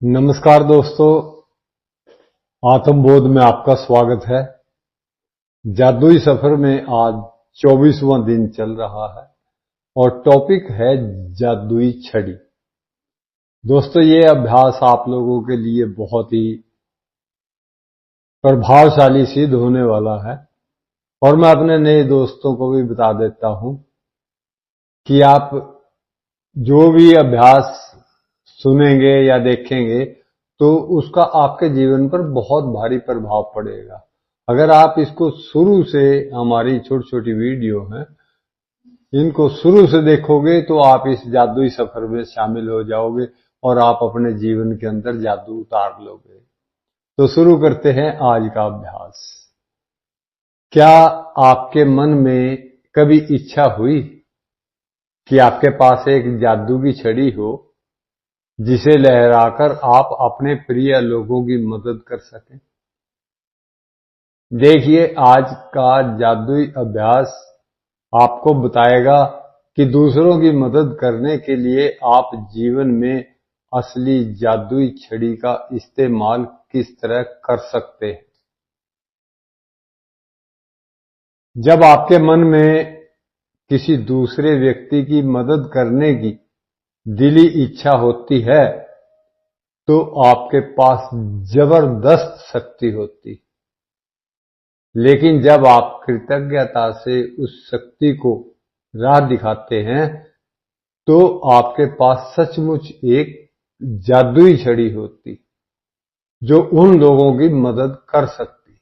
नमस्कार दोस्तों, आत्मबोध में आपका स्वागत है। जादुई सफर में आज 24वां दिन चल रहा है और टॉपिक है जादुई छड़ी। दोस्तों, ये अभ्यास आप लोगों के लिए बहुत ही प्रभावशाली सिद्ध होने वाला है और मैं अपने नए दोस्तों को भी बता देता हूं कि आप जो भी अभ्यास सुनेंगे या देखेंगे तो उसका आपके जीवन पर बहुत भारी प्रभाव पड़ेगा। अगर आप इसको शुरू से, हमारी छोटी छोटी वीडियो हैं, इनको शुरू से देखोगे तो आप इस जादुई सफर में शामिल हो जाओगे और आप अपने जीवन के अंदर जादू उतार लोगे। तो शुरू करते हैं आज का अभ्यास। क्या आपके मन में कभी इच्छा हुई कि आपके पास एक जादू की छड़ी हो जिसे लहराकर आप अपने प्रिय लोगों की मदद कर सकें? देखिए, आज का जादुई अभ्यास आपको बताएगा कि दूसरों की मदद करने के लिए आप जीवन में असली जादुई छड़ी का इस्तेमाल किस तरह कर सकते हैं। जब आपके मन में किसी दूसरे व्यक्ति की मदद करने की दिली इच्छा होती है तो आपके पास जबरदस्त शक्ति होती है, लेकिन जब आप कृतज्ञता से उस शक्ति को राह दिखाते हैं तो आपके पास सचमुच एक जादुई छड़ी होती जो उन लोगों की मदद कर सकती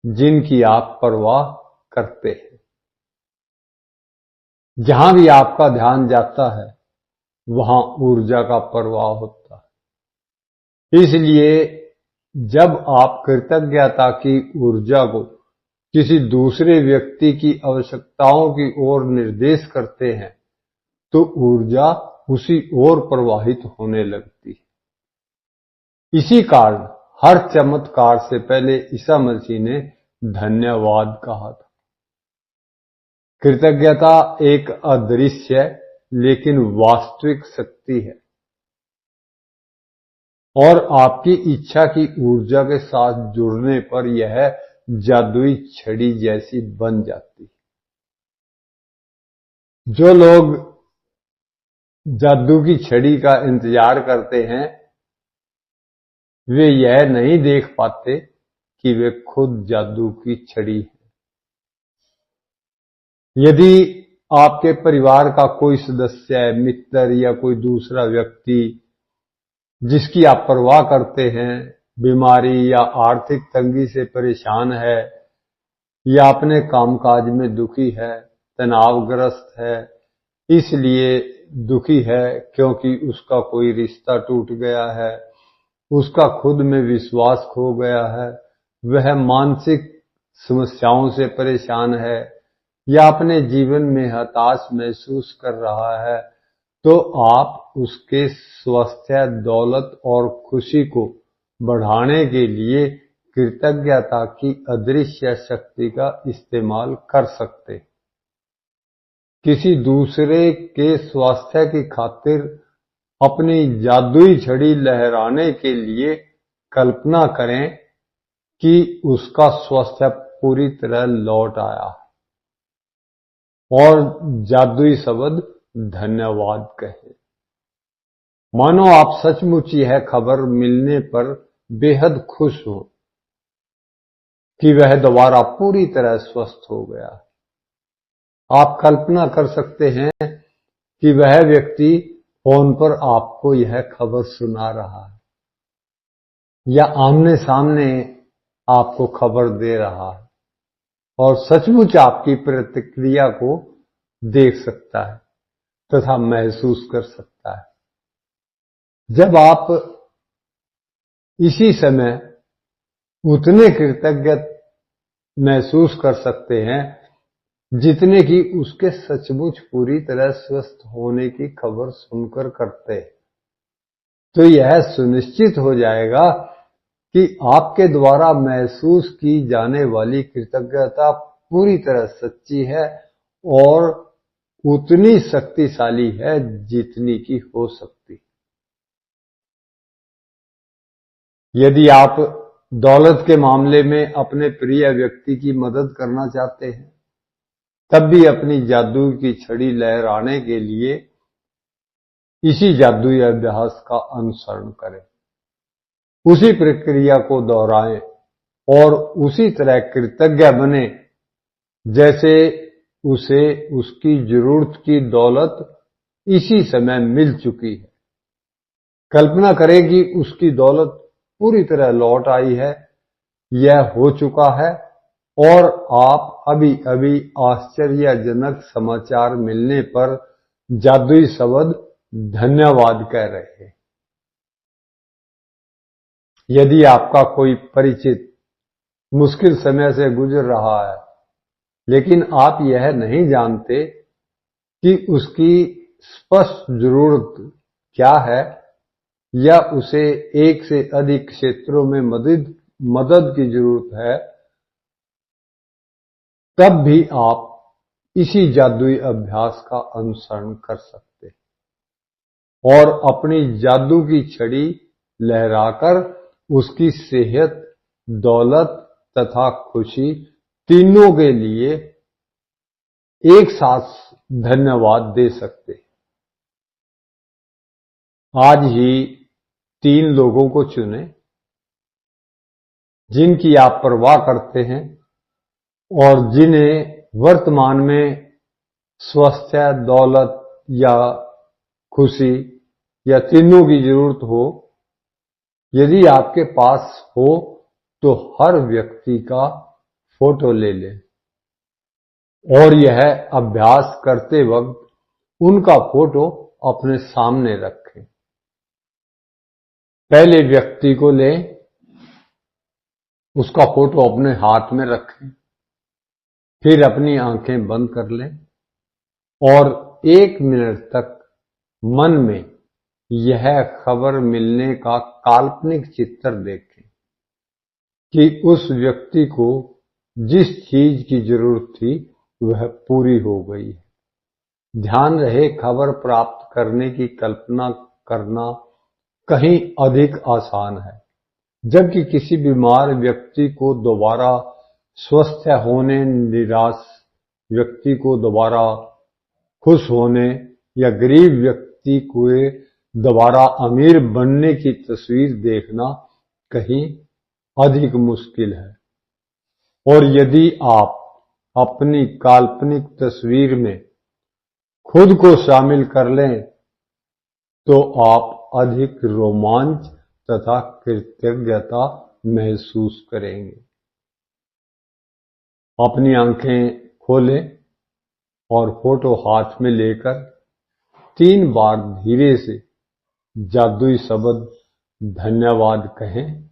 जिनकी आप परवाह करते हैं। जहां भी आपका ध्यान जाता है वहां ऊर्जा का प्रवाह होता है। इसलिए जब आप कृतज्ञता की ऊर्जा को किसी दूसरे व्यक्ति की आवश्यकताओं की ओर निर्देश करते हैं तो ऊर्जा उसी ओर प्रवाहित होने लगती है। इसी कारण हर चमत्कार से पहले ईसा मसीह ने धन्यवाद कहा था। कृतज्ञता एक अदृश्य लेकिन वास्तविक शक्ति है और आपकी इच्छा की ऊर्जा के साथ जुड़ने पर यह जादुई छड़ी जैसी बन जाती है। जो लोग जादू की छड़ी का इंतजार करते हैं वे यह नहीं देख पाते कि वे खुद जादू की छड़ी है। यदि आपके परिवार का कोई सदस्य, मित्र या कोई दूसरा व्यक्ति जिसकी आप परवाह करते हैं बीमारी या आर्थिक तंगी से परेशान है या अपने कामकाज में दुखी है, तनावग्रस्त है, इसलिए दुखी है क्योंकि उसका कोई रिश्ता टूट गया है, उसका खुद में विश्वास खो गया है, वह मानसिक समस्याओं से परेशान है या अपने जीवन में हताश महसूस कर रहा है, तो आप उसके स्वास्थ्य, दौलत और खुशी को बढ़ाने के लिए कृतज्ञता की अदृश्य शक्ति का इस्तेमाल कर सकते हैं। किसी दूसरे के स्वास्थ्य की खातिर अपनी जादुई छड़ी लहराने के लिए कल्पना करें कि उसका स्वास्थ्य पूरी तरह लौट आया और जादुई शब्द धन्यवाद कहें। मानो आप सचमुच यह खबर मिलने पर बेहद खुश हो कि वह दोबारा पूरी तरह स्वस्थ हो गया। आप कल्पना कर सकते हैं कि वह व्यक्ति फोन पर आपको यह खबर सुना रहा है या आमने सामने आपको खबर दे रहा है और सचमुच आपकी प्रतिक्रिया को देख सकता है तथा महसूस कर सकता है। जब आप इसी समय उतने कृतज्ञ महसूस कर सकते हैं जितने कि उसके सचमुच पूरी तरह स्वस्थ होने की खबर सुनकर करते हैं, तो यह सुनिश्चित हो जाएगा कि आपके द्वारा महसूस की जाने वाली कृतज्ञता पूरी तरह सच्ची है और उतनी शक्तिशाली है जितनी की हो सकती। यदि आप दौलत के मामले में अपने प्रिय व्यक्ति की मदद करना चाहते हैं, तब भी अपनी जादू की छड़ी लहराने के लिए इसी जादुई अभ्यास का अनुसरण करें। उसी प्रक्रिया को दोहराएं और उसी तरह कृतज्ञ बने जैसे उसे उसकी जरूरत की दौलत इसी समय मिल चुकी है। कल्पना करें कि उसकी दौलत पूरी तरह लौट आई है, यह हो चुका है और आप अभी अभी आश्चर्यजनक समाचार मिलने पर जादुई शब्द धन्यवाद कह रहे हैं। यदि आपका कोई परिचित मुश्किल समय से गुजर रहा है, लेकिन आप यह नहीं जानते कि उसकी स्पष्ट जरूरत क्या है या उसे एक से अधिक क्षेत्रों में मदद की जरूरत है, तब भी आप इसी जादुई अभ्यास का अनुसरण कर सकते हैं और अपनी जादू की छड़ी लहराकर उसकी सेहत, दौलत तथा खुशी तीनों के लिए एक साथ धन्यवाद दे सकते हैं। आज ही 3 लोगों को चुनें जिनकी आप परवाह करते हैं और जिन्हें वर्तमान में स्वास्थ्य, दौलत या खुशी या तीनों की जरूरत हो। यदि आपके पास हो तो हर व्यक्ति का फोटो ले लें और यह अभ्यास करते वक्त उनका फोटो अपने सामने रखें। पहले व्यक्ति को लें, उसका फोटो अपने हाथ में रखें, फिर अपनी आंखें बंद कर लें और 1 मिनट तक मन में यह खबर मिलने का काल्पनिक चित्र देखें कि उस व्यक्ति को जिस चीज की जरूरत थी वह पूरी हो गई है। ध्यान रहे, खबर प्राप्त करने की कल्पना करना कहीं अधिक आसान है, जबकि किसी बीमार व्यक्ति को दोबारा स्वस्थ होने, निराश व्यक्ति को दोबारा खुश होने या गरीब व्यक्ति को दोबारा अमीर बनने की तस्वीर देखना कहीं अधिक मुश्किल है। और यदि आप अपनी काल्पनिक तस्वीर में खुद को शामिल कर लें तो आप अधिक रोमांच तथा कृतज्ञता महसूस करेंगे। अपनी आंखें खोलें और फोटो हाथ में लेकर 3 बार धीरे से जादुई शब्द धन्यवाद कहें।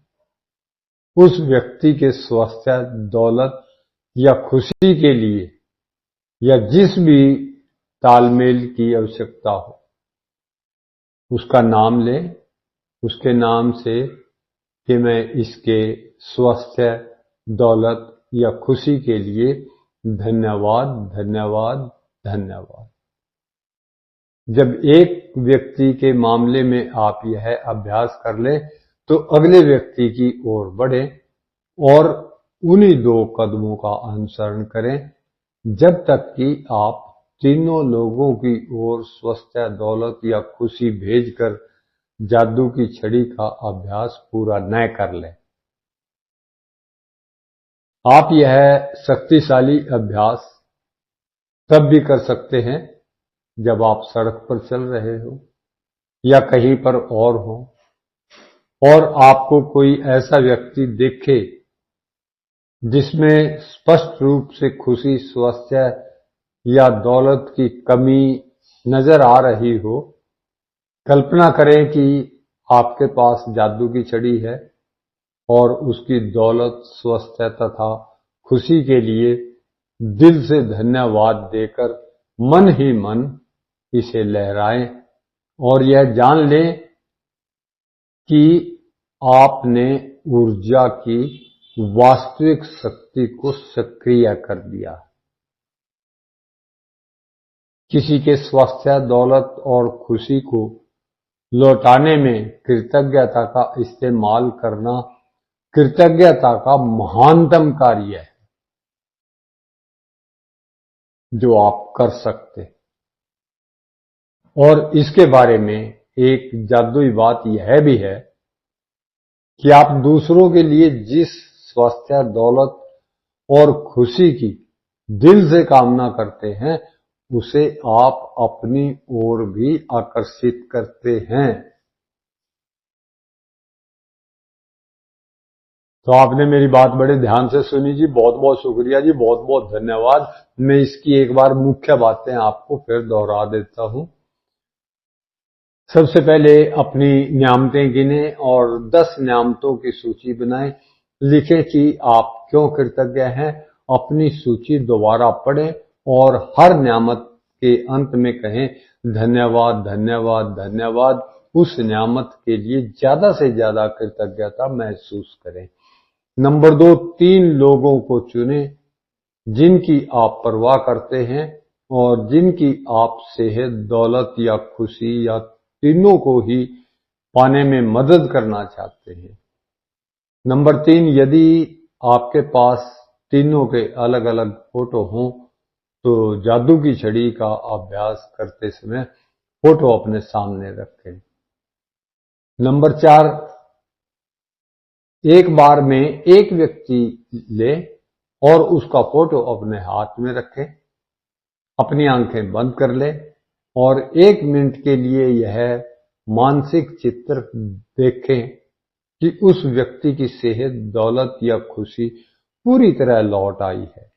उस व्यक्ति के स्वास्थ्य, दौलत या खुशी के लिए या जिस भी तालमेल की आवश्यकता हो, उसका नाम लें, उसके नाम से कि मैं इसके स्वास्थ्य, दौलत या खुशी के लिए धन्यवाद, धन्यवाद, धन्यवाद। जब एक व्यक्ति के मामले में आप यह अभ्यास कर लें तो अगले व्यक्ति की ओर बढ़ें और उन्हीं 2 कदमों का अनुसरण करें जब तक कि आप तीनों लोगों की ओर स्वास्थ्य, दौलत या खुशी भेजकर जादू की छड़ी का अभ्यास पूरा न कर लें। आप यह शक्तिशाली अभ्यास तब भी कर सकते हैं जब आप सड़क पर चल रहे हो या कहीं पर और हो और आपको कोई ऐसा व्यक्ति दिखे जिसमें स्पष्ट रूप से खुशी, स्वास्थ्य या दौलत की कमी नजर आ रही हो। कल्पना करें कि आपके पास जादू की छड़ी है और उसकी दौलत, स्वास्थ्य तथा खुशी के लिए दिल से धन्यवाद देकर मन ही मन इसे लहराएं और यह जान लें कि आपने ऊर्जा की वास्तविक शक्ति को सक्रिय कर दिया। किसी के स्वास्थ्य, दौलत और खुशी को लौटाने में कृतज्ञता का इस्तेमाल करना कृतज्ञता का महानतम कार्य है जो आप कर सकते। और इसके बारे में एक जादुई बात यह भी है कि आप दूसरों के लिए जिस स्वास्थ्य, दौलत और खुशी की दिल से कामना करते हैं उसे आप अपनी ओर भी आकर्षित करते हैं। तो आपने मेरी बात बड़े ध्यान से सुनी जी, बहुत बहुत शुक्रिया जी, बहुत बहुत धन्यवाद। मैं इसकी एक बार मुख्य बातें आपको फिर दोहरा देता हूं। सबसे पहले अपनी न्यामतें गिने और 10 न्यामतों की सूची बनाएं। लिखें कि आप क्यों कृतज्ञ हैं। अपनी सूची दोबारा पढ़ें और हर न्यामत के अंत में कहें धन्यवाद, धन्यवाद, धन्यवाद। उस न्यामत के लिए ज्यादा से ज्यादा कृतज्ञता महसूस करें। नंबर 2, 3 लोगों को चुनें जिनकी आप परवाह करते हैं और जिनकी आप सेहत, दौलत या खुशी या तीनों को ही पाने में मदद करना चाहते हैं। नंबर 3, यदि आपके पास तीनों के अलग अलग फोटो हों तो जादू की छड़ी का अभ्यास करते समय फोटो अपने सामने रखें। नंबर 4, एक बार में एक व्यक्ति ले और उसका फोटो अपने हाथ में रखें, अपनी आंखें बंद कर ले और 1 मिनट के लिए यह मानसिक चित्र देखें कि उस व्यक्ति की सेहत, दौलत या खुशी पूरी तरह लौट आई है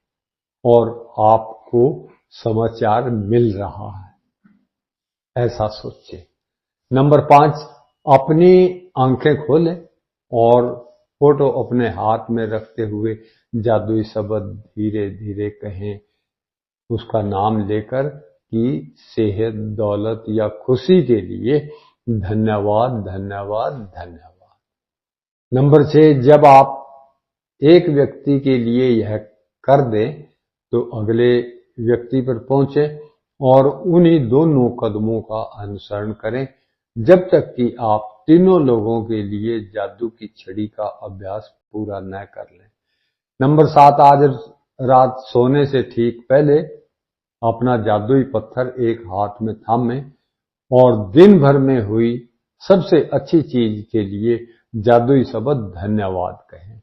और आपको समाचार मिल रहा है, ऐसा सोचें। नंबर 5, अपनी आंखें खोलें और फोटो अपने हाथ में रखते हुए जादुई शब्द धीरे धीरे कहें, उसका नाम लेकर कि सेहत, दौलत या खुशी के लिए धन्यवाद, धन्यवाद, धन्यवाद। नंबर 6, जब आप एक व्यक्ति के लिए यह कर दें तो अगले व्यक्ति पर पहुंचे और उन्हीं दोनों कदमों का अनुसरण करें जब तक कि आप तीनों लोगों के लिए जादू की छड़ी का अभ्यास पूरा न कर लें। नंबर 7, आज रात सोने से ठीक पहले अपना जादुई पत्थर एक हाथ में थामें और दिन भर में हुई सबसे अच्छी चीज के लिए जादुई शब्द धन्यवाद कहें।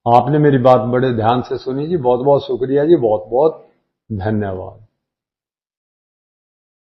आपने मेरी बात बड़े ध्यान से सुनी जी, बहुत बहुत शुक्रिया जी, बहुत बहुत धन्यवाद।